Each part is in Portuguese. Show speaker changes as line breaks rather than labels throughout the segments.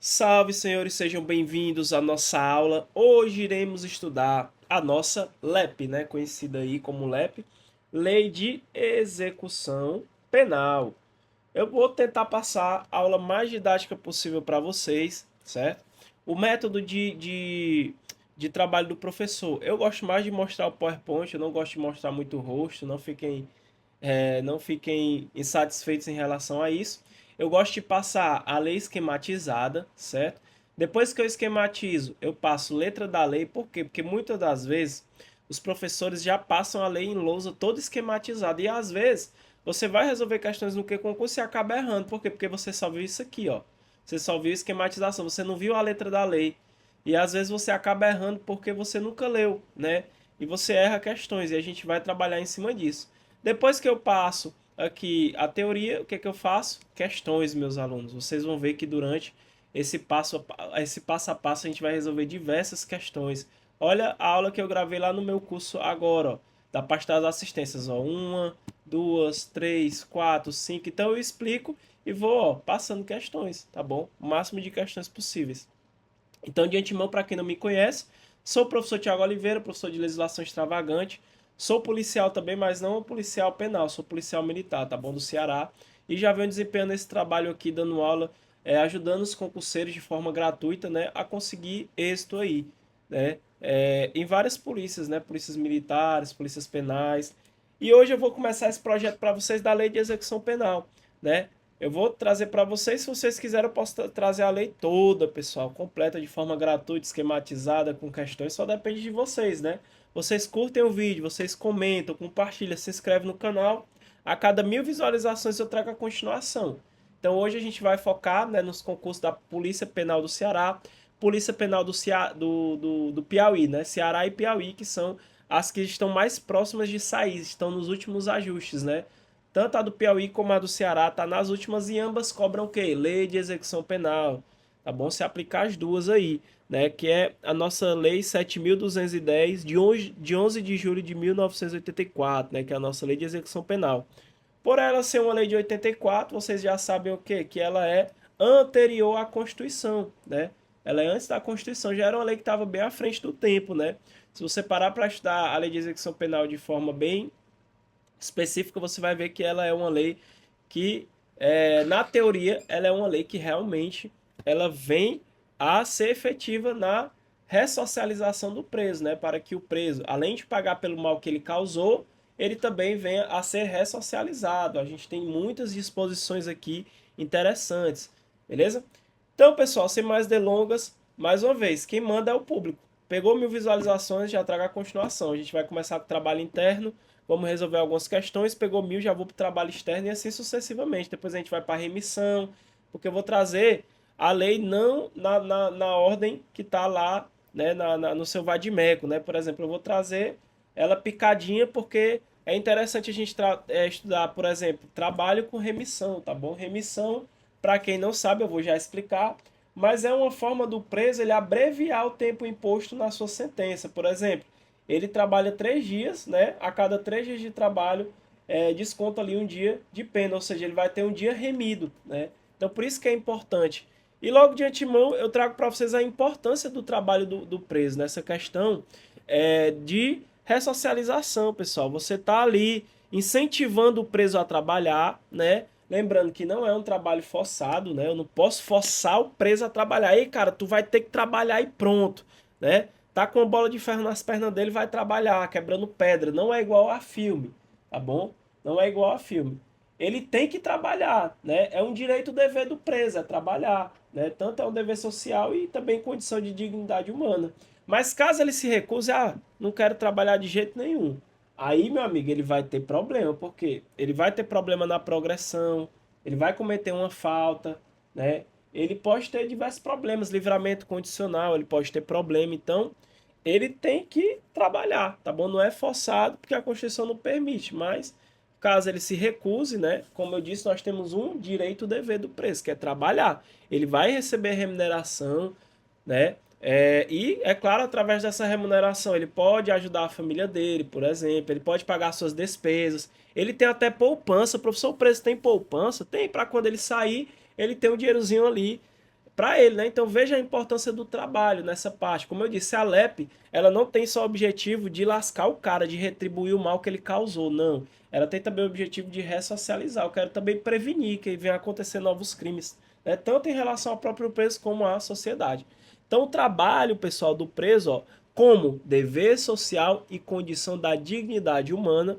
Salve, senhores, sejam bem-vindos à nossa aula. Hoje iremos estudar a nossa LEP, né? Conhecida aí como LEP, Lei de Execução Penal. Eu vou tentar passar a aula mais didática possível para vocês, certo? O método de trabalho do professor. Eu gosto mais de mostrar o PowerPoint, eu não gosto de mostrar muito o rosto, não fiquem insatisfeitos em relação a isso. Eu gosto de passar a lei esquematizada, certo? Depois que eu esquematizo, eu passo letra da lei. Por quê? Porque muitas das vezes os professores já passam a lei em lousa toda esquematizada. E às vezes você vai resolver questões no que concurso e acaba errando. Por quê? Porque você só viu isso aqui, ó. Você só viu esquematização, você não viu a letra da lei. E às vezes você acaba errando porque você nunca leu, né? E você erra questões e a gente vai trabalhar em cima disso. Depois que eu passo aqui a teoria, o que é que eu faço? Questões, meus alunos. Vocês vão ver que durante esse passo a passo a gente vai resolver diversas questões. Olha a aula que eu gravei lá no meu curso agora, ó, da parte das assistências, ó, uma, duas, três, quatro, cinco. Então eu explico e vou, ó, passando questões, tá bom? O máximo de questões possíveis. Então, de antemão, para quem não me conhece, sou o professor Tiago Oliveira, professor de legislação extravagante. Sou policial também, mas não policial penal, sou policial militar, tá bom? Do Ceará. E já venho desempenhando esse trabalho aqui, dando aula, ajudando os concurseiros de forma gratuita, né, a conseguir êxito aí, né? Em várias polícias, né? Polícias militares, polícias penais. E hoje eu vou começar esse projeto para vocês da Lei de Execução Penal, né? Eu vou trazer para vocês, se vocês quiserem, eu posso trazer a lei toda, pessoal, completa, de forma gratuita, esquematizada, com questões, só depende de vocês, né? Vocês curtem o vídeo, vocês comentam, compartilham, se inscrevem no canal. A cada 1000 visualizações eu trago a continuação. Então hoje a gente vai focar, né, nos concursos da Polícia Penal do Ceará, Polícia Penal do Piauí, né? Ceará e Piauí, que são as que estão mais próximas de sair, estão nos últimos ajustes, né? Tanto a do Piauí como a do Ceará tá nas últimas e ambas cobram o quê? Lei de execução penal. Tá bom? Se aplicar as duas aí, né? Que é a nossa lei 7.210 de 11 de julho de 1984, né? Que é a nossa lei de execução penal. Por ela ser uma lei de 84, vocês já sabem o quê? Que ela é anterior à Constituição, né? Ela é antes da Constituição, já era uma lei que estava bem à frente do tempo, né? Se você parar para estudar a lei de execução penal de forma bem específica, você vai ver que ela é uma lei que, na teoria, ela é uma lei que realmente ela vem a ser efetiva na ressocialização do preso, né? Para que o preso, além de pagar pelo mal que ele causou, ele também venha a ser ressocializado. A gente tem muitas disposições aqui interessantes, beleza? Então, pessoal, sem mais delongas, mais uma vez, quem manda é o público. Pegou 1000 visualizações, já traga a continuação. A gente vai começar com o trabalho interno, vamos resolver algumas questões, pegou 1000, já vou para o trabalho externo e assim sucessivamente. Depois a gente vai para a remissão, porque eu vou trazer a lei não na ordem que está lá, né, no seu vadimeco, né? Por exemplo, eu vou trazer ela picadinha porque é interessante a gente estudar, por exemplo, trabalho com remissão, tá bom? Remissão, para quem não sabe, eu vou já explicar, mas é uma forma do preso ele abreviar o tempo imposto na sua sentença. Por exemplo, ele trabalha 3 dias, né? A cada 3 dias de trabalho, desconta ali um dia de pena, ou seja, ele vai ter um dia remido, né? Então, por isso que é importante. E logo de antemão, eu trago para vocês a importância do trabalho do preso nessa questão de ressocialização, pessoal. Você está ali incentivando o preso a trabalhar, né? Lembrando que não é um trabalho forçado, né? Eu não posso forçar o preso a trabalhar. Ei, cara, tu vai ter que trabalhar e pronto, né? Tá com uma bola de ferro nas pernas dele, vai trabalhar, quebrando pedra. Não é igual a filme, tá bom? Não é igual a filme. Ele tem que trabalhar, né? É um direito dever do preso, é trabalhar, né? Tanto é um dever social e também condição de dignidade humana. Mas caso ele se recuse, não quero trabalhar de jeito nenhum. Aí, meu amigo, ele vai ter problema, porque ele vai ter problema na progressão, ele vai cometer uma falta, né? Ele pode ter diversos problemas, livramento condicional, ele pode ter problema, então ele tem que trabalhar, tá bom? Não é forçado, porque a Constituição não permite, mas caso ele se recuse, né? Como eu disse, nós temos um direito e dever do preso, que é trabalhar. Ele vai receber remuneração, né? E, é claro, através dessa remuneração, ele pode ajudar a família dele, por exemplo, ele pode pagar suas despesas, ele tem até poupança. O professor preso tem poupança? Tem, para quando ele sair, ele tem um dinheirozinho ali para ele, né? Então veja a importância do trabalho nessa parte. Como eu disse, a LEP, ela não tem só o objetivo de lascar o cara, de retribuir o mal que ele causou, não. Ela tem também o objetivo de ressocializar. Eu quero também prevenir que venha acontecer novos crimes, né? Tanto em relação ao próprio preso como à sociedade. Então o trabalho, pessoal, do preso, ó, como dever social e condição da dignidade humana,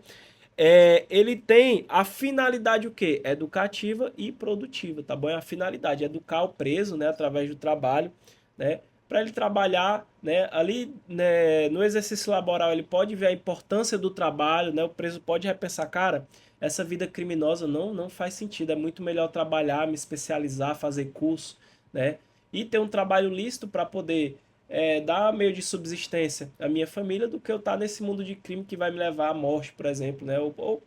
ele tem a finalidade o quê? Educativa e produtiva, tá bom? É a finalidade, educar o preso, né, através do trabalho, né, para ele trabalhar, né, ali, né, no exercício laboral ele pode ver a importância do trabalho, né, o preso pode repensar, cara, essa vida criminosa não faz sentido, é muito melhor trabalhar, me especializar, fazer curso, né, e ter um trabalho lícito para poder dar meio de subsistência à minha família do que eu estar nesse mundo de crime que vai me levar à morte, por exemplo, né?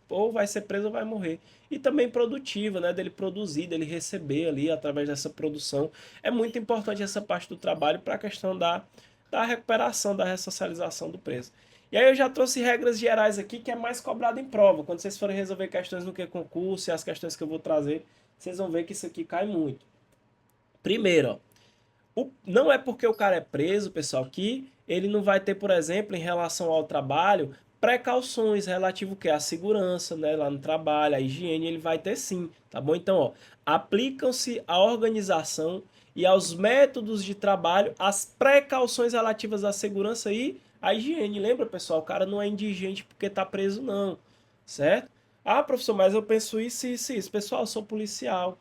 Ou vai ser preso ou vai morrer. E também produtiva, né? Dele produzir, dele receber ali através dessa produção. É muito importante essa parte do trabalho para a questão da recuperação, da ressocialização do preso. E aí eu já trouxe regras gerais aqui que é mais cobrado em prova. Quando vocês forem resolver questões no que concurso e as questões que eu vou trazer, vocês vão ver que isso aqui cai muito. Primeiro, ó, não é porque o cara é preso, pessoal, que ele não vai ter, por exemplo, em relação ao trabalho, precauções relativo que à segurança, né, lá no trabalho, a higiene, ele vai ter sim, tá bom? Então, ó, aplicam-se à organização e aos métodos de trabalho as precauções relativas à segurança e à higiene. Lembra, pessoal, o cara não é indigente porque tá preso, não, certo? Ah, professor, mas eu penso isso, isso, isso. Pessoal, eu sou policial.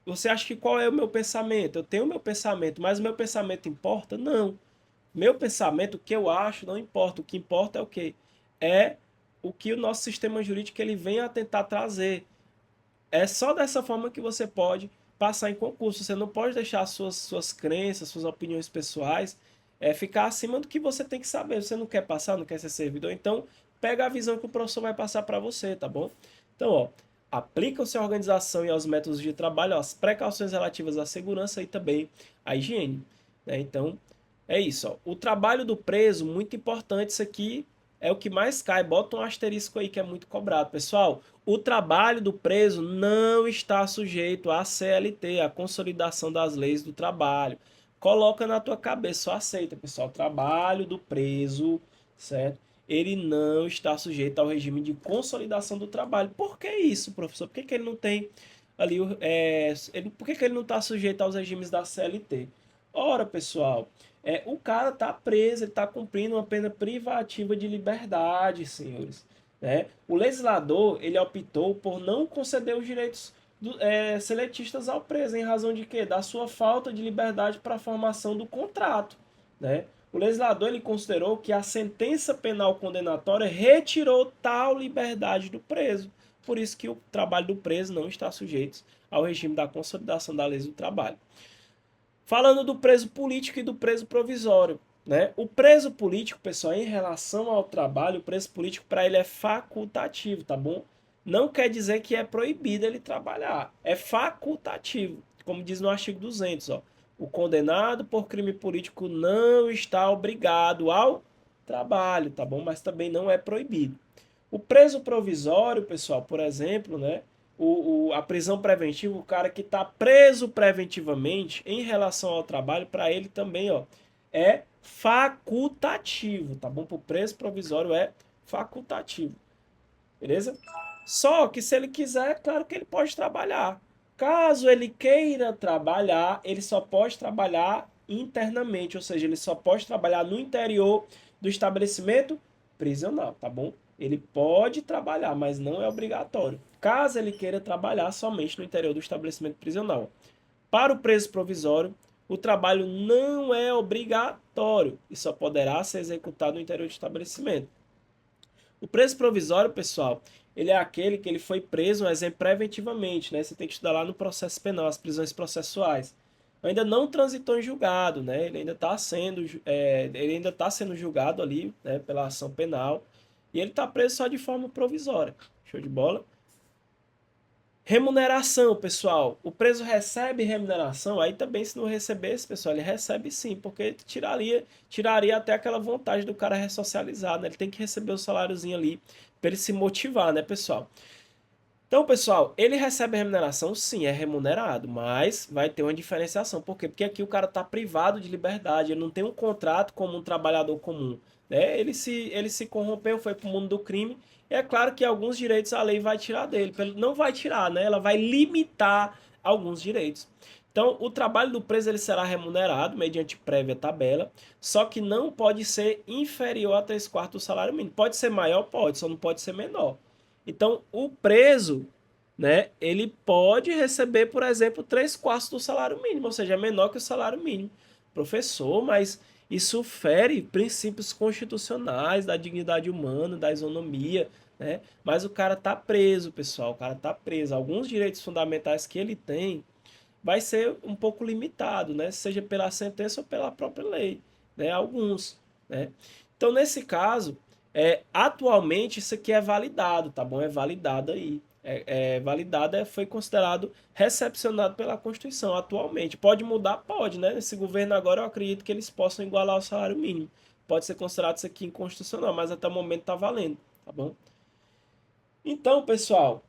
Você acha que qual é o meu pensamento? Eu tenho o meu pensamento, mas o meu pensamento importa? Não. Meu pensamento, o que eu acho, não importa. O que importa é o quê? É o que o nosso sistema jurídico ele vem a tentar trazer. É só dessa forma que você pode passar em concurso. Você não pode deixar suas crenças, suas opiniões pessoais ficar acima do que você tem que saber. Você não quer passar, não quer ser servidor, então pega a visão que o professor vai passar para você, tá bom? Então, ó, aplicam-se à organização e aos métodos de trabalho, ó, as precauções relativas à segurança e também à higiene, né? Então, é isso, ó. O trabalho do preso, muito importante, isso aqui é o que mais cai. Bota um asterisco aí que é muito cobrado. Pessoal, o trabalho do preso não está sujeito à CLT, à Consolidação das Leis do Trabalho. Coloca na tua cabeça, só aceita, pessoal. O trabalho do preso, certo? Ele não está sujeito ao regime de consolidação do trabalho. Por que isso, professor? Por que ele não tem ali, por que ele não está sujeito aos regimes da CLT? Ora, pessoal, o cara está preso, ele está cumprindo uma pena privativa de liberdade, senhores. Né? O legislador ele optou por não conceder os direitos seletistas ao preso, em razão de quê? Da sua falta de liberdade para a formação do contrato. Né? O legislador ele considerou que a sentença penal condenatória retirou tal liberdade do preso. Por isso que o trabalho do preso não está sujeito ao regime da consolidação da lei do trabalho. Falando do preso político e do preso provisório, né? O preso político, pessoal, em relação ao trabalho, o preso político para ele é facultativo, tá bom? Não quer dizer que é proibido ele trabalhar, é facultativo, como diz no artigo 200, ó. O condenado por crime político não está obrigado ao trabalho, tá bom? Mas também não é proibido. O preso provisório, pessoal, por exemplo, né? A prisão preventiva, o cara que está preso preventivamente em relação ao trabalho, para ele também, ó, é facultativo, tá bom? Para o preso provisório é facultativo, beleza? Só que se ele quiser, é claro que ele pode trabalhar. Caso ele queira trabalhar, ele só pode trabalhar internamente, ou seja, ele só pode trabalhar no interior do estabelecimento prisional, tá bom? Ele pode trabalhar, mas não é obrigatório. Caso ele queira trabalhar somente no interior do estabelecimento prisional. Para o preso provisório, o trabalho não é obrigatório e só poderá ser executado no interior do estabelecimento. O preso provisório, pessoal, ele é aquele que ele foi preso, um exemplo, preventivamente, né? Você tem que estudar lá no processo penal, as prisões processuais. Ainda não transitou em julgado, né? Ele ainda tá sendo julgado ali, né, pela ação penal. E ele está preso só de forma provisória. Show de bola? Remuneração, pessoal. O preso recebe remuneração? Aí também, se não recebesse, pessoal, ele recebe sim, porque tiraria até aquela vontade do cara ressocializar, né? Ele tem que receber o saláriozinho ali para ele se motivar, né, pessoal? Então, pessoal, ele recebe remuneração? Sim, é remunerado, mas vai ter uma diferenciação. Por quê? Porque aqui o cara está privado de liberdade, ele não tem um contrato como um trabalhador comum, né? Ele se corrompeu, foi para o mundo do crime, e é claro que alguns direitos a lei vai tirar dele. Não vai tirar, né? Ela vai limitar alguns direitos. Então, o trabalho do preso ele será remunerado mediante prévia tabela, só que não pode ser inferior a 3/4 do salário mínimo. Pode ser maior? Pode, só não pode ser menor. Então, o preso, né, ele pode receber, por exemplo, 3/4 do salário mínimo, ou seja, é menor que o salário mínimo. Professor, mas isso fere princípios constitucionais da dignidade humana, da isonomia, né? Mas o cara tá preso, pessoal, o cara tá preso. Alguns direitos fundamentais que ele tem vai ser um pouco limitado, né? Seja pela sentença ou pela própria lei, né? Alguns, né? Então, nesse caso, atualmente isso aqui é validado, tá bom? É validado aí. Validado, foi considerado recepcionado pela Constituição atualmente. Pode mudar? Pode, né? Nesse governo agora eu acredito que eles possam igualar o salário mínimo. Pode ser considerado isso aqui inconstitucional, mas até o momento está valendo, tá bom? Então, pessoal,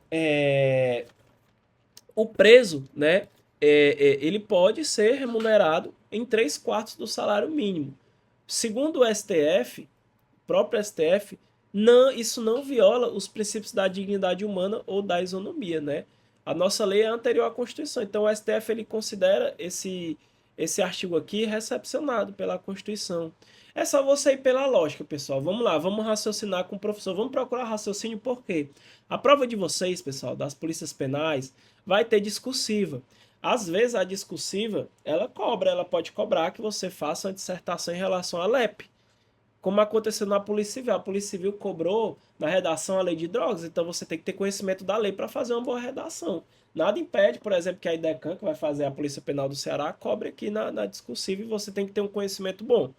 o preso, né, ele pode ser remunerado em 3/4 do salário mínimo. Segundo o STF, o próprio STF, não, isso não viola os princípios da dignidade humana ou da isonomia, né? A nossa lei é anterior à Constituição, então o STF ele considera esse artigo aqui recepcionado pela Constituição. É só você ir pela lógica, pessoal. Vamos lá, vamos raciocinar com o professor. Vamos procurar raciocínio por quê? A prova de vocês, pessoal, das polícias penais, vai ter discursiva. Às vezes a discursiva, ela pode cobrar que você faça uma dissertação em relação à LEP, como aconteceu na Polícia Civil. A Polícia Civil cobrou na redação a lei de drogas, então você tem que ter conhecimento da lei para fazer uma boa redação. Nada impede, por exemplo, que a IDECAN, que vai fazer a Polícia Penal do Ceará, cobre aqui na discursiva e você tem que ter um conhecimento bom.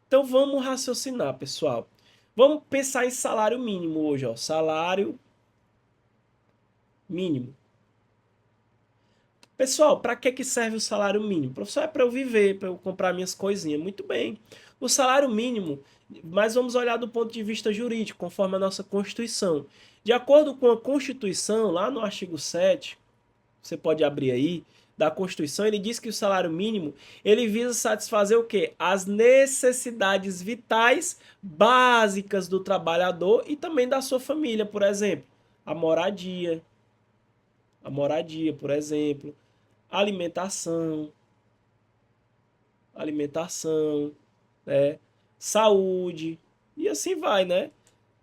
Então vamos raciocinar, pessoal. Vamos pensar em salário mínimo hoje, ó. Salário mínimo. Pessoal, para que serve o salário mínimo? Professor, é para eu viver, para eu comprar minhas coisinhas. Muito bem. O salário mínimo, mas vamos olhar do ponto de vista jurídico, conforme a nossa Constituição. De acordo com a Constituição, lá no artigo 7, você pode abrir aí, da Constituição, ele diz que o salário mínimo, ele visa satisfazer o quê? As necessidades vitais básicas do trabalhador e também da sua família, por exemplo, a moradia, por exemplo, alimentação, né? Saúde, e assim vai, né?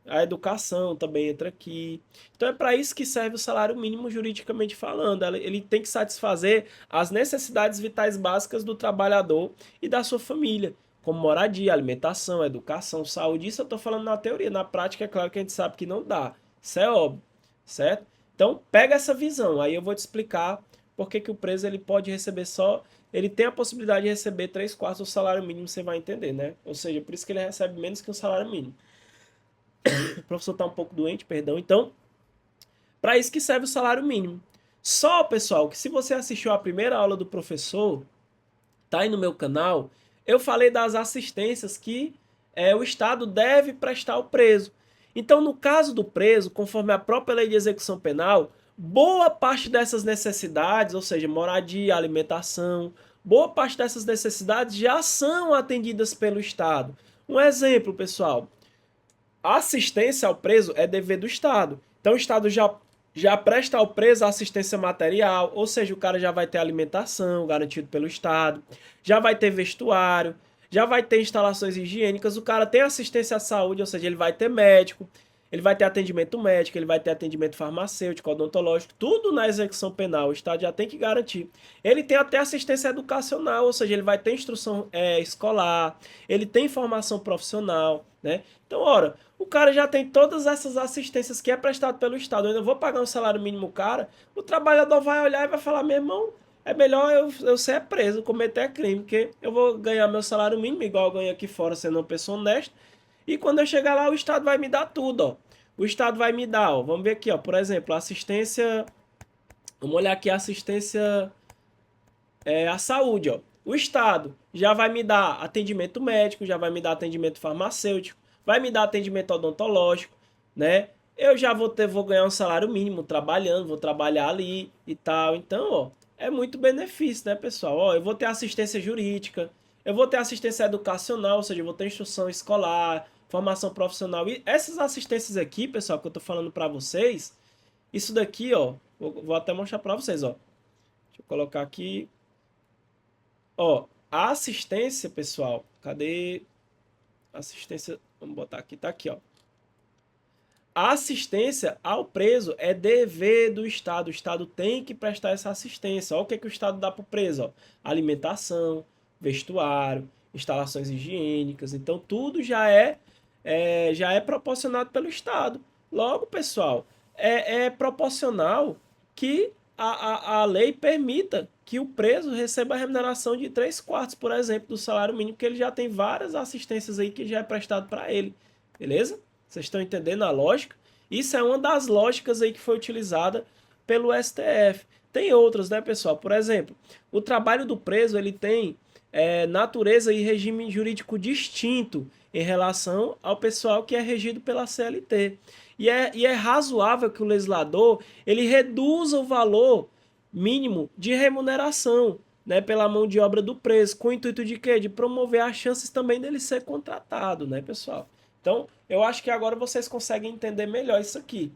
A educação também entra aqui. Então é para isso que serve o salário mínimo juridicamente falando. Ele tem que satisfazer as necessidades vitais básicas do trabalhador e da sua família, como moradia, alimentação, educação, saúde. Isso eu estou falando na teoria. Na prática, é claro que a gente sabe que não dá. Isso é óbvio, certo? Então pega essa visão. Aí eu vou te explicar por que o preso ele pode receber só. Ele tem a possibilidade de receber 3/4 do salário mínimo, você vai entender, né? Ou seja, por isso que ele recebe menos que o salário mínimo. O professor está um pouco doente, perdão. Então, para isso que serve o salário mínimo. Só, pessoal, que se você assistiu a primeira aula do professor, tá aí no meu canal, eu falei das assistências que o Estado deve prestar ao preso. Então, no caso do preso, conforme a própria lei de execução penal, boa parte dessas necessidades, ou seja, moradia, alimentação, boa parte dessas necessidades já são atendidas pelo Estado. Um exemplo, pessoal, a assistência ao preso é dever do Estado. Então o Estado já presta ao preso assistência material, ou seja, o cara já vai ter alimentação garantido pelo Estado, já vai ter vestuário, já vai ter instalações higiênicas, o cara tem assistência à saúde, ou seja, ele vai ter médico, ele vai ter atendimento médico, ele vai ter atendimento farmacêutico, odontológico, tudo na execução penal, o Estado já tem que garantir. Ele tem até assistência educacional, ou seja, ele vai ter instrução escolar, ele tem formação profissional, né? Então, ora, o cara já tem todas essas assistências que é prestado pelo Estado. Eu ainda vou pagar um salário mínimo cara, o trabalhador vai olhar e vai falar, meu irmão, é melhor eu ser preso, cometer crime, porque eu vou ganhar meu salário mínimo, igual eu ganho aqui fora, sendo uma pessoa honesta, e quando eu chegar lá, o Estado vai me dar tudo, ó. O Estado vai me dar, ó, vamos ver aqui, ó, por exemplo, assistência, vamos olhar aqui a assistência à saúde, ó. O Estado já vai me dar atendimento médico, já vai me dar atendimento farmacêutico, vai me dar atendimento odontológico, né? eu já vou ganhar um salário mínimo trabalhando, vou trabalhar ali e tal. Então, ó, é muito benefício, né, pessoal? Ó, eu vou ter assistência jurídica, eu vou ter assistência educacional, ou seja, eu vou ter instrução escolar, formação profissional. E essas assistências aqui, pessoal, que eu tô falando para vocês, isso daqui, ó, vou até mostrar para vocês, ó. Deixa eu colocar aqui. Ó, a assistência, pessoal, cadê? Assistência, vamos botar aqui, tá aqui, ó. A assistência ao preso é dever do Estado. O Estado tem que prestar essa assistência. Olha o que o Estado dá para o preso. Ó. Alimentação, vestuário, instalações higiênicas. Então, tudo já é proporcionado pelo Estado. Logo, pessoal, é proporcional que a lei permita que o preso receba a remuneração de 3/4, por exemplo, do salário mínimo, porque ele já tem várias assistências aí que já é prestado para ele. Beleza? Vocês estão entendendo a lógica? Isso é uma das lógicas aí que foi utilizada pelo STF. Tem outras, né, pessoal? Por exemplo, o trabalho do preso ele tem natureza e regime jurídico distinto em relação ao pessoal que é regido pela CLT. E é razoável que o legislador ele reduza o valor mínimo de remuneração, né, pela mão de obra do preso, com o intuito de quê? De promover as chances também dele ser contratado, né, pessoal? Então, eu acho que agora vocês conseguem entender melhor isso aqui.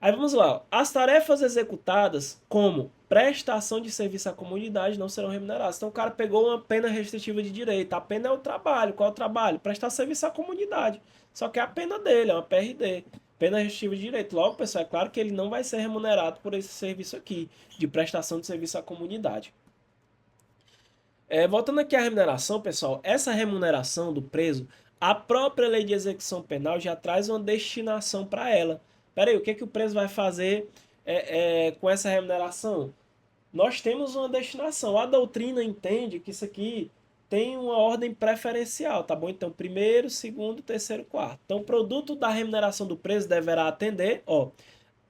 Aí vamos lá. As tarefas executadas como prestação de serviço à comunidade não serão remuneradas. Então o cara pegou uma pena restritiva de direito. A pena é o trabalho. Qual é o trabalho? Prestar serviço à comunidade. Só que é a pena dele, é uma PRD. Pena restritiva de direito. Logo, pessoal, é claro que ele não vai ser remunerado por esse serviço aqui, de prestação de serviço à comunidade. Voltando aqui à remuneração, pessoal, essa remuneração do preso, a própria lei de execução penal já traz uma destinação para ela. Peraí, o que o preso vai fazer com essa remuneração? Nós temos uma destinação. A doutrina entende que isso aqui tem uma ordem preferencial, tá bom? Então, primeiro, segundo, terceiro, quarto. Então, o produto da remuneração do preso deverá atender, ó,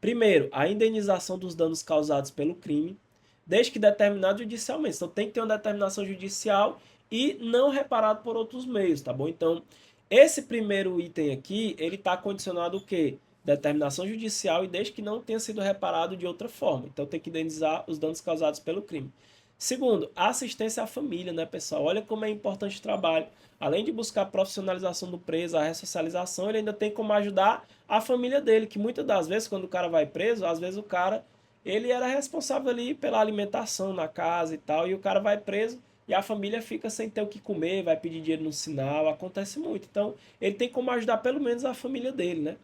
primeiro, a indenização dos danos causados pelo crime, desde que determinado judicialmente. Então tem que ter uma determinação judicial e não reparado por outros meios, tá bom? Então, esse primeiro item aqui, ele está condicionado o quê? Determinação judicial e desde que não tenha sido reparado de outra forma. Então tem que indenizar os danos causados pelo crime. Segundo, assistência à família, né, pessoal? Olha como é importante o trabalho. Além de buscar a profissionalização do preso, a ressocialização, ele ainda tem como ajudar a família dele, que muitas das vezes, quando o cara vai preso, às vezes o cara, ele era responsável ali pela alimentação na casa e tal, e o cara vai preso e a família fica sem ter o que comer, vai pedir dinheiro no sinal, acontece muito. Então, ele tem como ajudar pelo menos a família dele, né?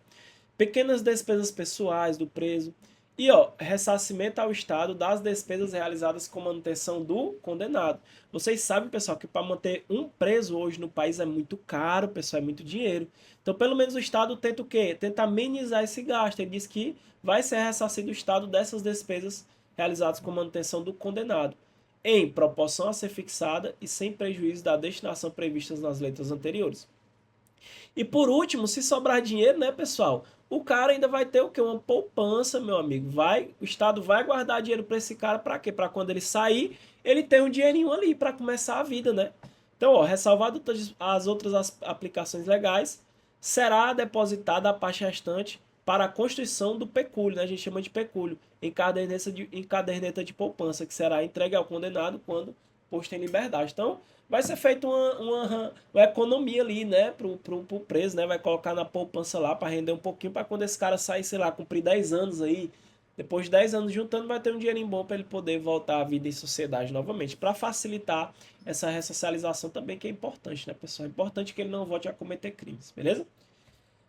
Pequenas despesas pessoais do preso. E, ó, ressarcimento ao Estado das despesas realizadas com manutenção do condenado. Vocês sabem, pessoal, que para manter um preso hoje no país é muito caro, pessoal, é muito dinheiro. Então, pelo menos o Estado tenta o quê? Tenta amenizar esse gasto. Ele diz que vai ser ressarcido o Estado dessas despesas realizadas com manutenção do condenado, em proporção a ser fixada e sem prejuízo da destinação previstas nas letras anteriores. E por último, se sobrar dinheiro, né, pessoal? O cara ainda vai ter o quê? Uma poupança, meu amigo. O Estado vai guardar dinheiro para esse cara para quê? Para quando ele sair, ele ter um dinheirinho ali para começar a vida, né? Então, ó, ressalvado as outras aplicações legais, será depositada a parte restante para a constituição do pecúlio, né? A gente chama de pecúlio, em caderneta de poupança, que será entregue ao condenado quando posto em liberdade. Então, vai ser feita uma economia ali, né, pro preso, né, vai colocar na poupança lá para render um pouquinho, para quando esse cara sair, sei lá, cumprir 10 anos aí, depois de 10 anos juntando, vai ter um dinheirinho bom para ele poder voltar à vida em sociedade novamente, para facilitar essa ressocialização também, que é importante, né, pessoal? É importante que ele não volte a cometer crimes, beleza?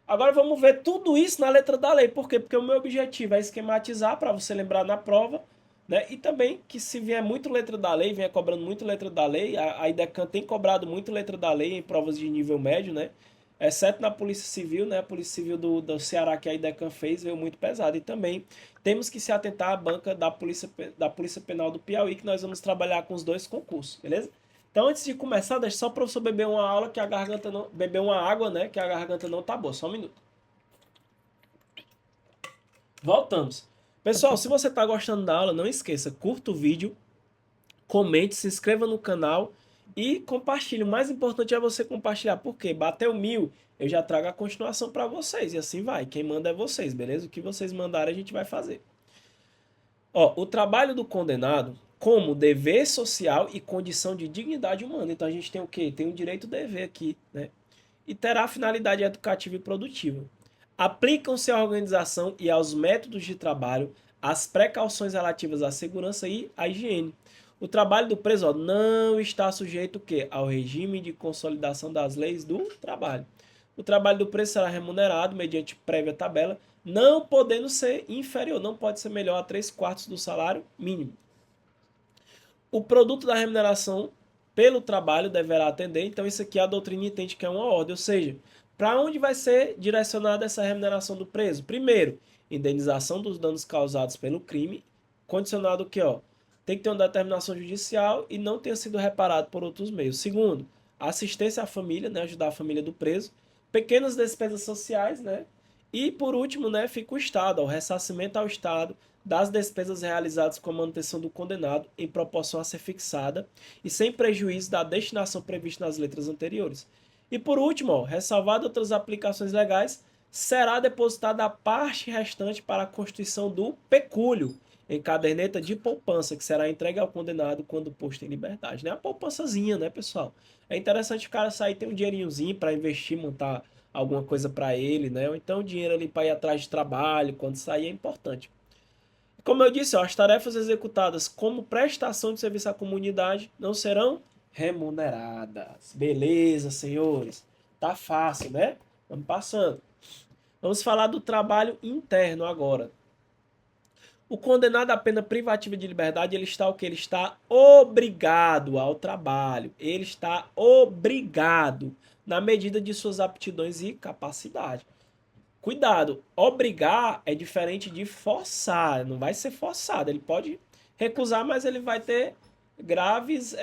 Agora vamos ver tudo isso na letra da lei. Por quê? Porque o meu objetivo é esquematizar para você lembrar na prova, né? E também que se vier muito letra da lei, vier cobrando muito letra da lei, a IDECAN tem cobrado muito letra da lei em provas de nível médio, né? Exceto na Polícia Civil, né? A Polícia Civil do Ceará que a IDECAN fez veio muito pesado. E também temos que se atentar à banca da Polícia Penal do Piauí, que nós vamos trabalhar com os dois concursos, beleza? Então, antes de começar, deixa só o professor beber uma aula que a garganta não. Beber uma água, né? Que a garganta não tá boa. Só um minuto. Voltamos. Pessoal, se você tá gostando da aula, não esqueça, curta o vídeo, comente, se inscreva no canal E compartilhe. O mais importante é você compartilhar. Por quê? Bateu 1000, eu já trago a continuação para vocês. E assim vai. Quem manda é vocês, beleza? O que vocês mandarem a gente vai fazer. Ó, o trabalho do condenado como dever social e condição de dignidade humana. Então a gente tem o quê? Tem um direito dever aqui, né? E terá finalidade educativa e produtiva. Aplicam-se à organização e aos métodos de trabalho as precauções relativas à segurança e à higiene. O trabalho do preso, ó, não está sujeito o quê? Ao regime de consolidação das leis do trabalho. O trabalho do preso será remunerado mediante prévia tabela, não podendo ser inferior, não pode ser melhor a 3/4 do salário mínimo. O produto da remuneração pelo trabalho deverá atender, então isso aqui a doutrina entende que é uma ordem, ou seja, para onde vai ser direcionada essa remuneração do preso? Primeiro, indenização dos danos causados pelo crime, condicionado o que, ó, tem que ter uma determinação judicial e não tenha sido reparado por outros meios. Segundo, assistência à família, né, ajudar a família do preso, pequenas despesas sociais, né, e por último, né, fica o Estado, o ressarcimento ao Estado das despesas realizadas com a manutenção do condenado em proporção a ser fixada e sem prejuízo da destinação prevista nas letras anteriores. E por último, ó, ressalvado outras aplicações legais, será depositada a parte restante para a constituição do pecúlio em caderneta de poupança, que será entregue ao condenado quando posto em liberdade. Né? A poupançazinha, né, pessoal? É interessante o cara sair, ter um dinheirinhozinho para investir, montar alguma coisa para ele, né? Ou então dinheiro ali para ir atrás de trabalho, quando sair é importante. Como eu disse, ó, as tarefas executadas como prestação de serviço à comunidade não serão remuneradas. Beleza, senhores? Tá fácil, né? Vamos passando. Vamos falar do trabalho interno agora. O condenado à pena privativa de liberdade, ele está o quê? Ele está obrigado ao trabalho. Ele está obrigado na medida de suas aptidões e capacidade. Cuidado, obrigar é diferente de forçar, não vai ser forçado. Ele pode recusar, mas ele vai ter graves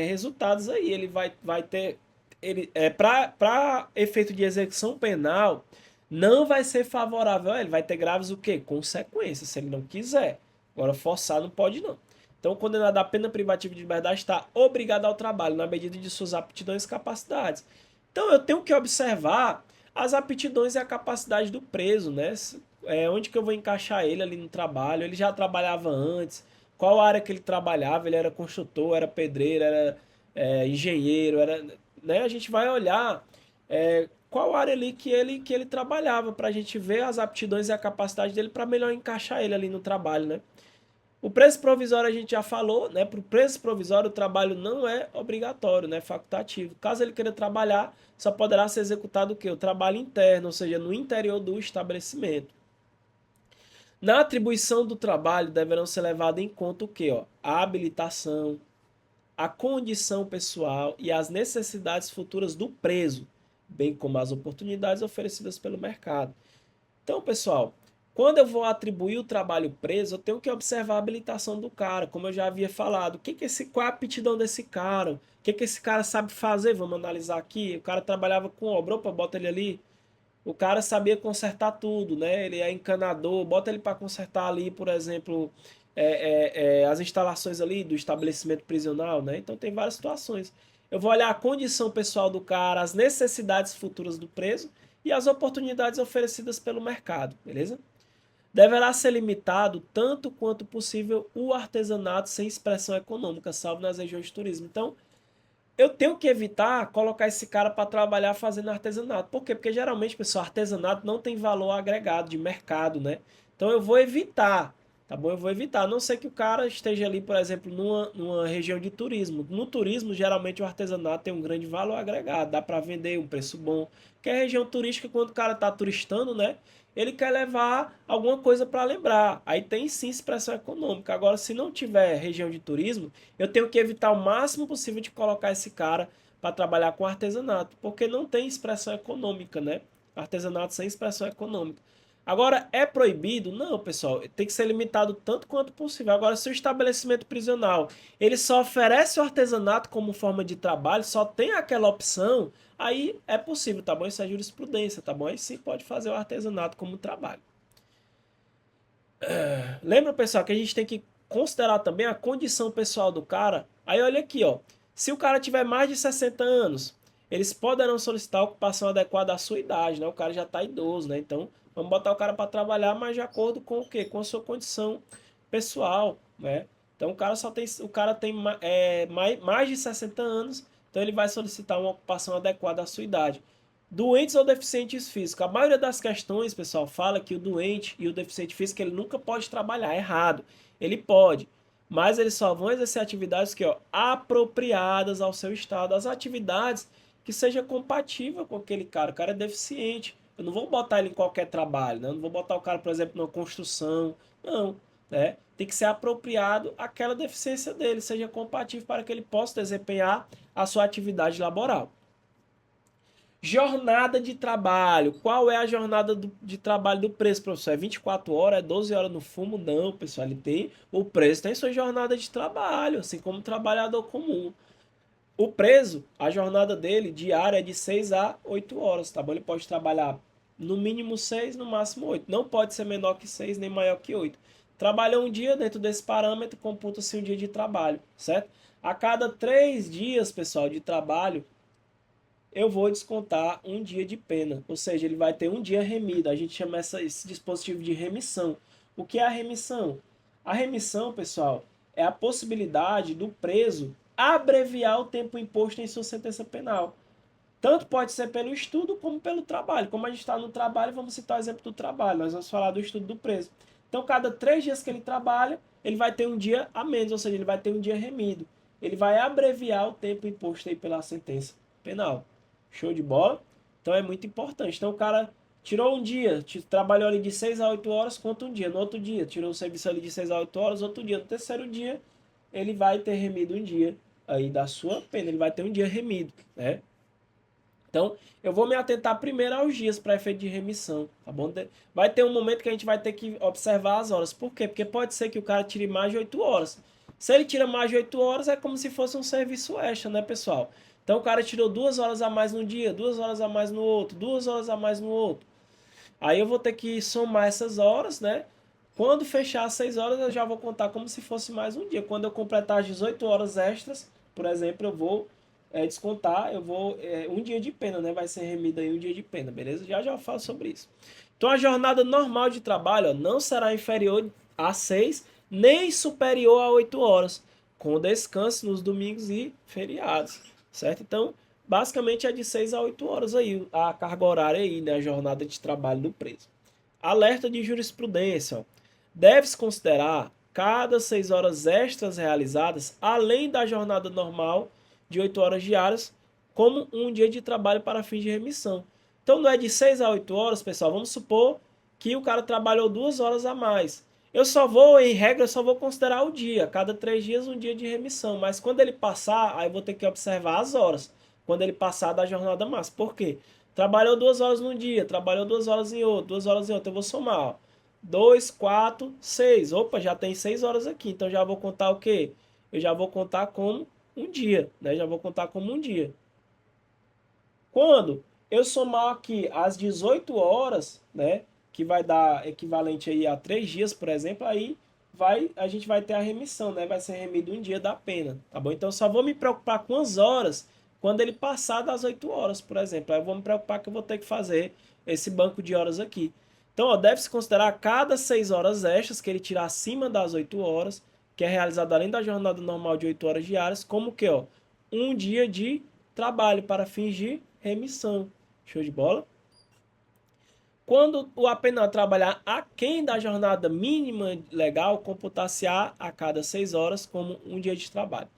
resultados aí. Ele vai ter. Para efeito de execução penal, não vai ser favorável a ele. Vai ter graves o quê? Consequências, se ele não quiser. Agora, forçar não pode, não. Então, o condenado à pena privativa de liberdade está obrigado ao trabalho, na medida de suas aptidões e capacidades. Então, eu tenho que observar as aptidões e a capacidade do preso, né? Onde que eu vou encaixar ele ali no trabalho? Ele já trabalhava antes? Qual área que ele trabalhava? Ele era construtor, era pedreiro, era engenheiro, era, né? A gente vai olhar qual área ali que ele trabalhava para a gente ver as aptidões e a capacidade dele para melhor encaixar ele ali no trabalho, né? O preço provisório a gente já falou, né? Para o preço provisório o trabalho não é obrigatório, né? Facultativo. Caso ele queira trabalhar, só poderá ser executado o quê? O trabalho interno, ou seja, no interior do estabelecimento. Na atribuição do trabalho deverão ser levados em conta o quê? Ó? A habilitação, a condição pessoal e as necessidades futuras do preso, bem como as oportunidades oferecidas pelo mercado. Então, pessoal, quando eu vou atribuir o trabalho preso, eu tenho que observar a habilitação do cara, como eu já havia falado. Qual é a aptidão desse cara? O que esse cara sabe fazer? Vamos analisar aqui. O cara trabalhava com obra, opa, bota ele ali. O cara sabia consertar tudo, né? Ele é encanador, bota ele para consertar ali, por exemplo, as instalações ali do estabelecimento prisional, né? Então tem várias situações. Eu vou olhar a condição pessoal do cara, as necessidades futuras do preso e as oportunidades oferecidas pelo mercado, beleza? Deverá ser limitado tanto quanto possível o artesanato sem expressão econômica, salvo nas regiões de turismo. Então, eu tenho que evitar colocar esse cara para trabalhar fazendo artesanato. Por quê? Porque geralmente, pessoal, artesanato não tem valor agregado de mercado, né? Então eu vou evitar, tá bom? Eu vou evitar, a não ser que o cara esteja ali, por exemplo, numa região de turismo. No turismo, geralmente o artesanato tem um grande valor agregado, dá para vender um preço bom. Porque é região turística, quando o cara está turistando, né? Ele quer levar alguma coisa para lembrar. Aí tem sim expressão econômica. Agora, se não tiver região de turismo, eu tenho que evitar o máximo possível de colocar esse cara para trabalhar com artesanato, porque não tem expressão econômica, né? Artesanato sem expressão econômica. Agora, é proibido? Não, pessoal, tem que ser limitado tanto quanto possível. Agora, se o estabelecimento prisional, ele só oferece o artesanato como forma de trabalho, só tem aquela opção, aí é possível, tá bom? Isso é jurisprudência, tá bom? Aí sim pode fazer o artesanato como trabalho. Lembra, pessoal, que a gente tem que considerar também a condição pessoal do cara. Aí olha aqui, ó. Se o cara tiver mais de 60 anos, eles poderão solicitar a ocupação adequada à sua idade, né? O cara já está idoso, né? Então, vamos botar o cara para trabalhar, mas de acordo com o quê? Com a sua condição pessoal, né? Então, o cara tem mais de 60 anos, então ele vai solicitar uma ocupação adequada à sua idade. Doentes ou deficientes físicos. A maioria das questões, pessoal, fala que o doente e o deficiente físico ele nunca pode trabalhar. É errado. Ele pode, mas eles só vão exercer atividades que, ó, apropriadas ao seu estado. As atividades que seja compatível com aquele cara. O cara é deficiente. Eu não vou botar ele em qualquer trabalho, né? Eu não vou botar o cara, por exemplo, numa construção. Não, né? Tem que ser apropriado àquela deficiência dele, seja compatível para que ele possa desempenhar a sua atividade laboral. Jornada de trabalho. Qual é a jornada de trabalho do preso, professor? É 24 horas? É 12 horas no fumo? Não, pessoal. O preso tem sua jornada de trabalho, assim como o trabalhador comum. O preso, a jornada dele diária é de 6 a 8 horas, tá bom? Ele pode trabalhar no mínimo 6, no máximo 8. Não pode ser menor que 6, nem maior que 8. Trabalhou um dia, dentro desse parâmetro, computa-se um dia de trabalho, certo? A cada 3 dias, pessoal, de trabalho, eu vou descontar um dia de pena, ou seja, ele vai ter um dia remido. A gente chama esse dispositivo de remissão. O que é a remissão? A remissão, pessoal, é a possibilidade do preso abreviar o tempo imposto em sua sentença penal. Tanto pode ser pelo estudo como pelo trabalho. Como a gente está no trabalho, vamos citar o exemplo do trabalho. Nós vamos falar do estudo do preso. Então, cada 3 dias que ele trabalha, ele vai ter um dia a menos, ou seja, ele vai ter um dia remido. Ele vai abreviar o tempo imposto aí pela sentença penal. Show de bola? Então é muito importante. Então o cara tirou um dia, trabalhou ali de 6 a 8 horas, conta um dia. No outro dia, tirou o serviço ali de 6 a 8 horas, outro dia. No terceiro dia, ele vai ter remido um dia aí da sua pena. Ele vai ter um dia remido, né? Então, eu vou me atentar primeiro aos dias para efeito de remissão, tá bom? Vai ter um momento que a gente vai ter que observar as horas. Por quê? Porque pode ser que o cara tire mais de 8 horas. Se ele tira mais de 8 horas, é como se fosse um serviço extra, né, pessoal? Então, o cara tirou 2 horas a mais num dia, 2 horas a mais no outro, 2 horas a mais no outro. Aí eu vou ter que somar essas horas, né? Quando fechar as 6 horas, eu já vou contar como se fosse mais um dia. Quando eu completar as 18 horas extras, por exemplo, eu vou descontar, um dia de pena, né? Vai ser remido aí um dia de pena, beleza? Já já eu falo sobre isso. Então a jornada normal de trabalho, ó, não será inferior a 6, nem superior a 8 horas, com descanso nos domingos e feriados, certo? Então, basicamente é de 6 a 8 horas aí, a carga horária aí, né? A jornada de trabalho do preso. Alerta de jurisprudência, ó. Deve-se considerar cada 6 horas extras realizadas, além da jornada normal de 8 horas diárias, como um dia de trabalho para fins de remissão. Então não é de 6 a 8 horas, pessoal. Vamos supor que o cara trabalhou 2 horas a mais. Em regra, eu só vou considerar o dia. Cada 3 dias, um dia de remissão. Mas quando ele passar, aí eu vou ter que observar as horas. Quando ele passar da jornada máxima. Por quê? Trabalhou 2 horas num dia, trabalhou 2 horas em outro, 2 horas em outro. Eu vou somar, ó. 2, 4, 6. Opa, já tem 6 horas aqui. Então já vou contar o quê? Eu já vou contar como um dia, né? Já vou contar como um dia. Quando eu somar aqui as 18 horas, né? Que vai dar equivalente aí a 3 dias, por exemplo, aí a gente vai ter a remissão, né? Vai ser remido um dia da pena, tá bom? Então só vou me preocupar com as horas quando ele passar das 8 horas, por exemplo. Aí eu vou me preocupar que eu vou ter que fazer esse banco de horas aqui. Então, deve-se considerar cada 6 horas extras que ele tirar acima das 8 horas, que é realizado além da jornada normal de 8 horas diárias, como que, ó, um dia de trabalho para fins de remissão. Show de bola? Quando o apenado trabalhar aquém da jornada mínima legal, computar-se-á a cada 6 horas como um dia de trabalho.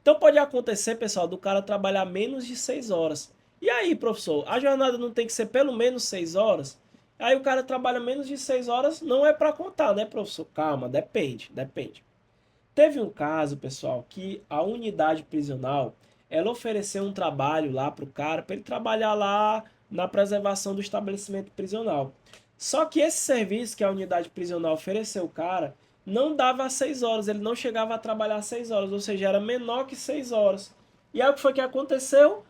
Então pode acontecer, pessoal, do cara trabalhar menos de 6 horas. E aí, professor, a jornada não tem que ser pelo menos 6 horas? Aí o cara trabalha menos de 6 horas, não é para contar, né, professor? Calma, depende. Teve um caso, pessoal, que a unidade prisional, ela ofereceu um trabalho lá para o cara, para ele trabalhar lá na preservação do estabelecimento prisional. Só que esse serviço que a unidade prisional ofereceu o cara, não dava 6 horas, ele não chegava a trabalhar 6 horas, ou seja, era menor que 6 horas. E aí o que foi que aconteceu?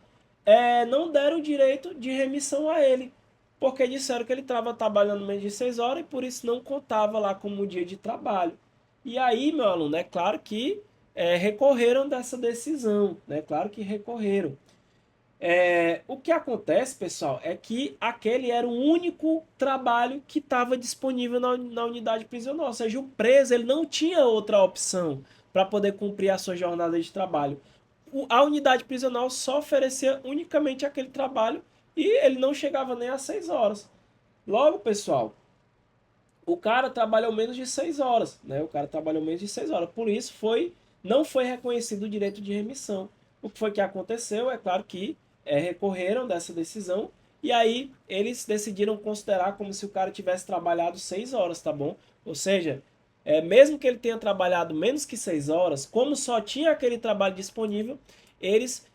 Não deram o direito de remissão a ele, porque disseram que ele estava trabalhando menos de 6 horas e por isso não contava lá como dia de trabalho. E aí, meu aluno, é claro que recorreram dessa decisão, né? Claro que recorreram. O que acontece, pessoal, é que aquele era o único trabalho que estava disponível na unidade prisional. Ou seja, o preso ele não tinha outra opção para poder cumprir a sua jornada de trabalho. A unidade prisional só oferecia unicamente aquele trabalho e ele não chegava nem às 6 horas. Logo, pessoal, o cara trabalhou menos de 6 horas, né? O cara trabalhou menos de 6 horas. Por isso não foi reconhecido o direito de remissão. O que foi que aconteceu? É claro que recorreram dessa decisão e aí eles decidiram considerar como se o cara tivesse trabalhado 6 horas, tá bom? Ou seja, mesmo que ele tenha trabalhado menos que 6 horas, como só tinha aquele trabalho disponível, eles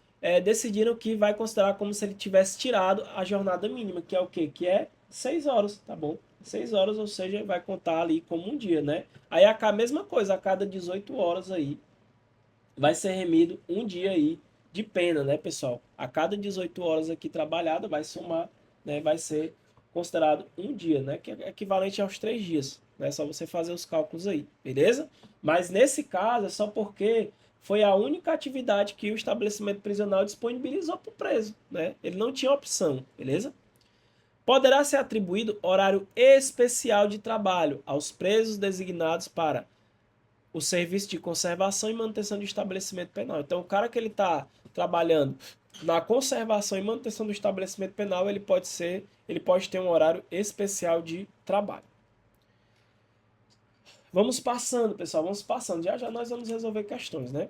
decidiram que vai considerar como se ele tivesse tirado a jornada mínima, que é o quê? Que é 6 horas, tá bom? 6 horas, ou seja, vai contar ali como um dia, né? Aí a mesma coisa, a cada 18 horas aí, vai ser remido um dia aí de pena, né, pessoal? A cada 18 horas aqui trabalhada, vai somar, né, vai ser considerado um dia, né? Que é equivalente aos 3 dias, né? Só você fazer os cálculos aí, beleza? Mas nesse caso, é só porque foi a única atividade que o estabelecimento prisional disponibilizou para o preso, né? Ele não tinha opção, beleza? Poderá ser atribuído horário especial de trabalho aos presos designados para o serviço de conservação e manutenção do estabelecimento penal. Então, o cara que ele está trabalhando na conservação e manutenção do estabelecimento penal, ele pode ter um horário especial de trabalho. Vamos passando, pessoal, vamos passando. Já já nós vamos resolver questões, né?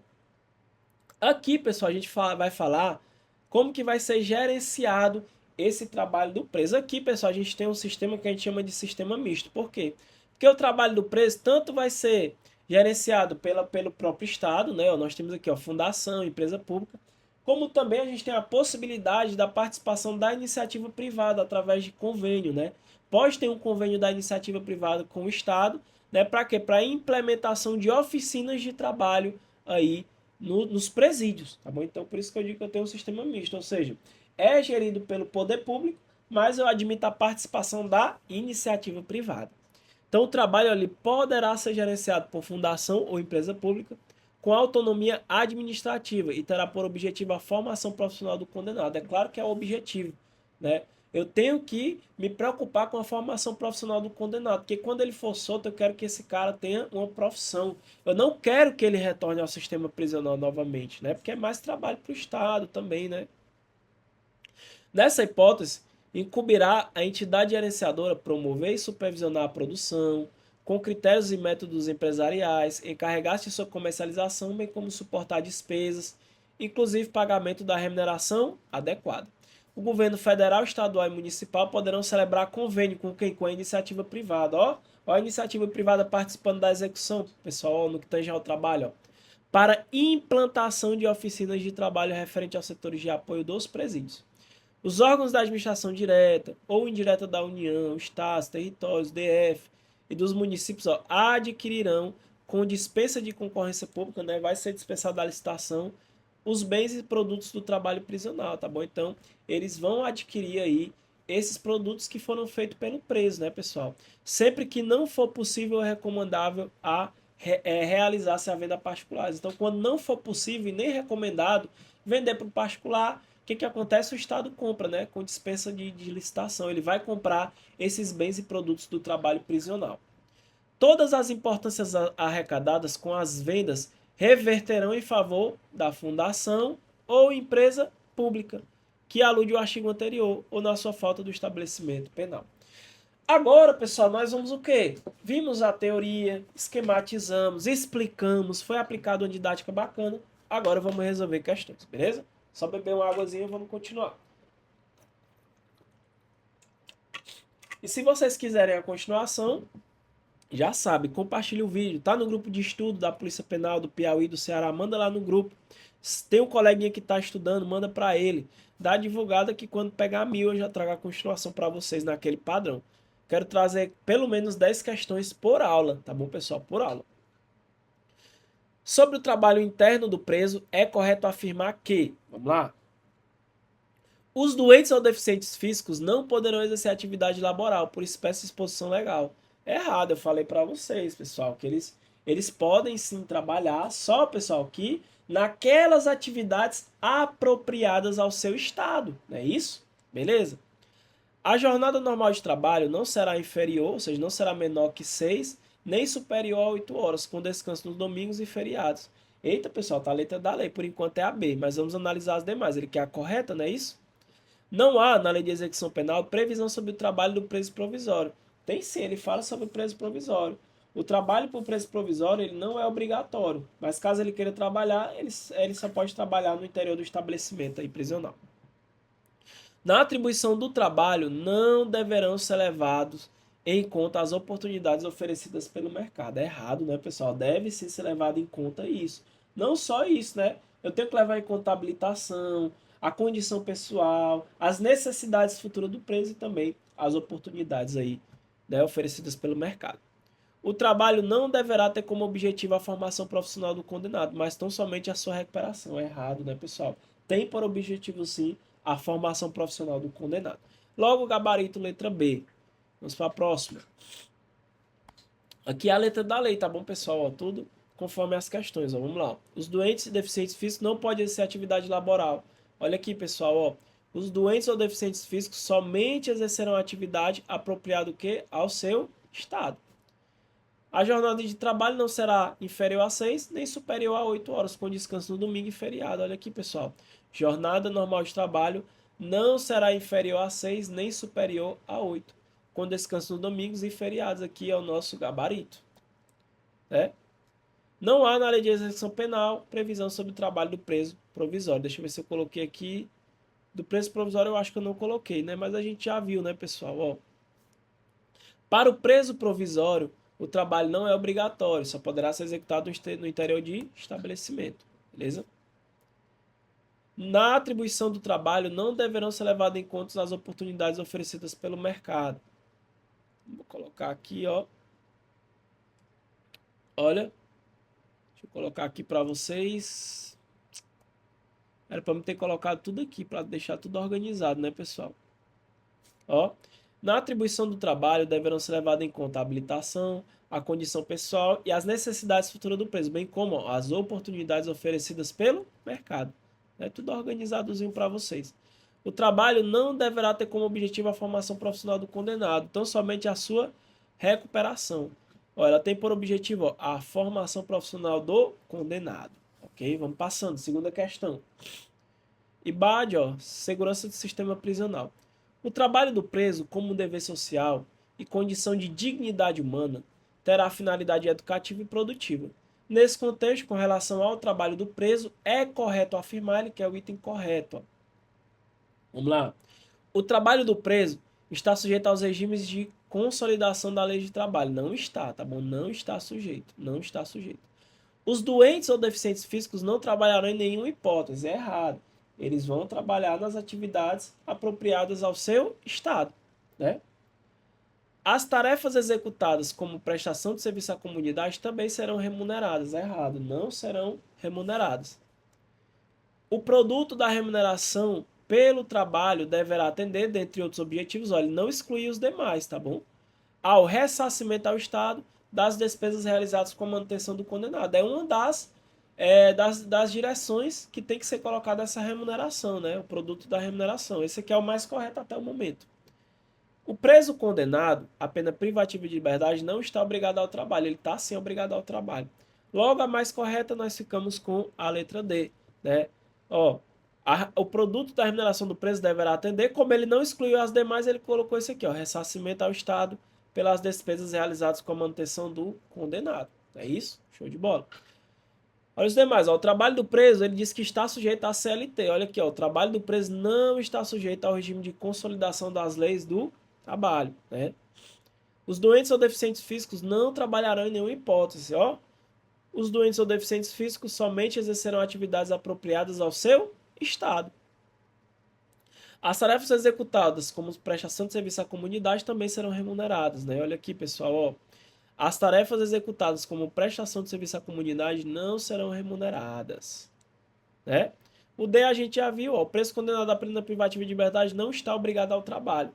Aqui, pessoal, a gente vai falar como que vai ser gerenciado esse trabalho do preso. Aqui, pessoal, a gente tem um sistema que a gente chama de sistema misto. Por quê? Porque o trabalho do preso tanto vai ser gerenciado pelo próprio Estado, né? Nós temos aqui, ó, fundação, empresa pública, como também a gente tem a possibilidade da participação da iniciativa privada através de convênio, né? Pode ter um convênio da iniciativa privada com o Estado, né? Para quê? Para implementação de oficinas de trabalho aí nos presídios, tá bom? Então, por isso que eu digo que eu tenho um sistema misto, ou seja, é gerido pelo poder público, mas eu admito a participação da iniciativa privada. Então, o trabalho ali poderá ser gerenciado por fundação ou empresa pública com autonomia administrativa e terá por objetivo a formação profissional do condenado. É claro que é o objetivo, né? Eu tenho que me preocupar com a formação profissional do condenado, porque quando ele for solto, eu quero que esse cara tenha uma profissão. Eu não quero que ele retorne ao sistema prisional novamente, né? Porque é mais trabalho para o Estado também, né? Nessa hipótese, incumbirá a entidade gerenciadora promover e supervisionar a produção, com critérios e métodos empresariais, encarregar-se de sua comercialização, bem como suportar despesas, inclusive pagamento da remuneração adequada. O governo federal, estadual e municipal poderão celebrar convênio com quem? Com a iniciativa privada. Ó a iniciativa privada participando da execução, pessoal, no que tange ao trabalho, ó, para implantação de oficinas de trabalho referente aos setores de apoio dos presídios. Os órgãos da administração direta ou indireta da União, Estados, territórios, DF e dos municípios adquirirão, com dispensa de concorrência pública, né, vai ser dispensada a licitação, os bens e produtos do trabalho prisional, tá bom? Então, eles vão adquirir aí esses produtos que foram feitos pelo preso, né, pessoal? Sempre que não for possível, é recomendável realizar-se a venda particular. Então, quando não for possível e nem recomendado vender para o particular, o que acontece? O Estado compra, né? Com dispensa de licitação. Ele vai comprar esses bens e produtos do trabalho prisional. Todas as importâncias arrecadadas com as vendas reverterão em favor da fundação ou empresa pública, que alude ao artigo anterior, ou na sua falta do estabelecimento penal. Agora, pessoal, nós vamos o quê? Vimos a teoria, esquematizamos, explicamos, foi aplicada uma didática bacana. Agora vamos resolver questões, beleza? Só beber uma águazinha e vamos continuar. E se vocês quiserem a continuação, já sabe, compartilhe o vídeo. Tá no grupo de estudo da Polícia Penal do Piauí, do Ceará, manda lá no grupo. Tem um coleguinha que está estudando, manda para ele. Dá divulgada que quando pegar 1000 eu já trago a continuação para vocês naquele padrão. Quero trazer pelo menos 10 questões por aula, tá bom, pessoal? Por aula. Sobre o trabalho interno do preso, é correto afirmar que, vamos lá, os doentes ou deficientes físicos não poderão exercer atividade laboral por espécie de exposição legal. É errado, eu falei para vocês, pessoal, que Eles podem sim trabalhar, só, pessoal, que naquelas atividades apropriadas ao seu estado, não é isso? Beleza? A jornada normal de trabalho não será inferior, ou seja, não será menor que 6, nem superior a 8 horas, com descanso nos domingos e feriados. Eita, pessoal, tá a letra da lei, por enquanto é a B, mas vamos analisar as demais. Ele quer a correta, não é isso? Não há, na lei de execução penal, previsão sobre o trabalho do preso provisório. Tem sim, ele fala sobre o preso provisório. O trabalho por preso provisório ele não é obrigatório, mas caso ele queira trabalhar, ele só pode trabalhar no interior do estabelecimento aí, prisional. Na atribuição do trabalho, não deverão ser levados em conta as oportunidades oferecidas pelo mercado. É errado, né, pessoal? Deve sim ser levado em conta isso. Não só isso, né? Eu tenho que levar em conta a habilitação, a condição pessoal, as necessidades futuras do preso e também as oportunidades aí, né, oferecidas pelo mercado. O trabalho não deverá ter como objetivo a formação profissional do condenado, mas tão somente a sua recuperação. É errado, né, pessoal? Tem por objetivo, sim, a formação profissional do condenado. Logo, gabarito letra B. Vamos para a próxima. Aqui é a letra da lei, tá bom, pessoal? Ó, tudo conforme as questões. Ó. Vamos lá. Os doentes e deficientes físicos não podem exercer atividade laboral. Olha aqui, pessoal. Ó. Os doentes ou deficientes físicos somente exercerão atividade apropriada ao seu estado. A jornada de trabalho não será inferior a 6, nem superior a 8 horas, com descanso no domingo e feriado. Olha aqui, pessoal. Jornada normal de trabalho não será inferior a 6, nem superior a 8, com descanso nos domingos e feriados. Aqui é o nosso gabarito. Né? Não há na lei de execução penal previsão sobre o trabalho do preso provisório. Deixa eu ver se eu coloquei aqui. Do preso provisório eu acho que eu não coloquei, né? Mas a gente já viu, né, pessoal? Ó. Para o preso provisório, o trabalho não é obrigatório, só poderá ser executado no interior de estabelecimento. Beleza? Na atribuição do trabalho, não deverão ser levadas em conta as oportunidades oferecidas pelo mercado. Vou colocar aqui, ó. Olha, deixa eu colocar aqui para vocês. Era para me ter colocado tudo aqui, para deixar tudo organizado, né, pessoal? Ó, na atribuição do trabalho, deverão ser levadas em conta a habilitação, a condição pessoal e as necessidades futuras do preso, bem como ó, as oportunidades oferecidas pelo mercado. É tudo organizadozinho para vocês. O trabalho não deverá ter como objetivo a formação profissional do condenado, tão somente a sua recuperação. Ó, ela tem por objetivo ó, a formação profissional do condenado. Ok? Vamos passando. Segunda questão. IBAD, ó, segurança do sistema prisional. O trabalho do preso, como um dever social e condição de dignidade humana, terá finalidade educativa e produtiva. Nesse contexto, com relação ao trabalho do preso, é correto afirmar ele que é o item correto. Ó. Vamos lá. O trabalho do preso está sujeito aos regimes de consolidação da lei de trabalho. Não está, tá bom? Não está sujeito. Não está sujeito. Os doentes ou deficientes físicos não trabalharão em nenhuma hipótese. É errado. Eles vão trabalhar nas atividades apropriadas ao seu estado, né? As tarefas executadas como prestação de serviço à comunidade também serão remuneradas. É errado, não serão remuneradas. O produto da remuneração pelo trabalho deverá atender, dentre outros objetivos, olha, não excluir os demais, tá bom? Ao ressarcimento ao Estado das despesas realizadas com a manutenção do condenado. É uma das direções que tem que ser colocada essa remuneração, né? O produto da remuneração. Esse aqui é o mais correto até o momento. O preso condenado à pena privativa de liberdade não está obrigado ao trabalho. Ele está sim obrigado ao trabalho. Logo, a mais correta, nós ficamos com a letra D, né? Ó, o produto da remuneração do preso deverá atender, como ele não excluiu as demais, ele colocou isso aqui, ó, ressarcimento ao Estado pelas despesas realizadas com a manutenção do condenado. É isso? Show de bola. Olha os demais, ó, o trabalho do preso, ele diz que está sujeito à CLT. Olha aqui, ó, o trabalho do preso não está sujeito ao regime de consolidação das leis do trabalho, né? Os doentes ou deficientes físicos não trabalharão em nenhuma hipótese, ó. Os doentes ou deficientes físicos somente exercerão atividades apropriadas ao seu estado. As tarefas executadas, como prestação de serviço à comunidade, também serão remuneradas, né? Olha aqui, pessoal, ó. As tarefas executadas como prestação de serviço à comunidade não serão remuneradas, né? O D a gente já viu, ó, o preso condenado à pena privativa de liberdade não está obrigado ao trabalho.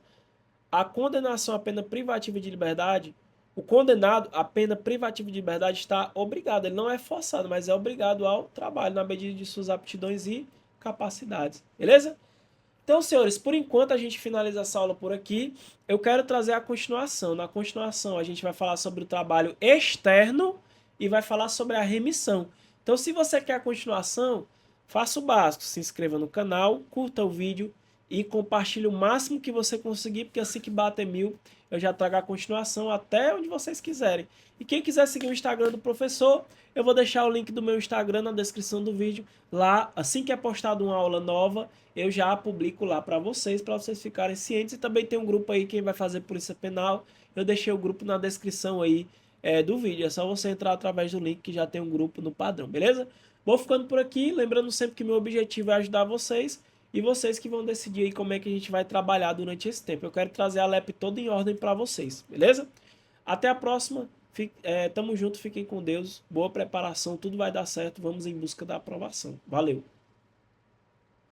A condenação à pena privativa de liberdade O condenado, a pena privativa de liberdade está obrigado, ele não é forçado, mas é obrigado ao trabalho na medida de suas aptidões e capacidades. Beleza? Então, senhores, por enquanto a gente finaliza essa aula por aqui. Eu quero trazer a continuação. Na continuação, a gente vai falar sobre o trabalho externo e vai falar sobre a remissão. Então, se você quer a continuação, faça o básico. Se inscreva no canal, curta o vídeo e compartilhe o máximo que você conseguir, porque assim que bater 1000, eu já trago a continuação até onde vocês quiserem. E quem quiser seguir o Instagram do professor, eu vou deixar o link do meu Instagram na descrição do vídeo. Lá, assim que é postada uma aula nova, eu já publico lá para vocês ficarem cientes. E também tem um grupo aí, quem vai fazer polícia penal, eu deixei o grupo na descrição aí do vídeo. É só você entrar através do link que já tem um grupo no padrão, beleza? Vou ficando por aqui, lembrando sempre que meu objetivo é ajudar vocês e vocês que vão decidir aí como é que a gente vai trabalhar durante esse tempo. Eu quero trazer a LEP toda em ordem para vocês, beleza? Até a próxima. Tamo junto, fiquem com Deus. Boa preparação, tudo vai dar certo. Vamos em busca da aprovação. Valeu!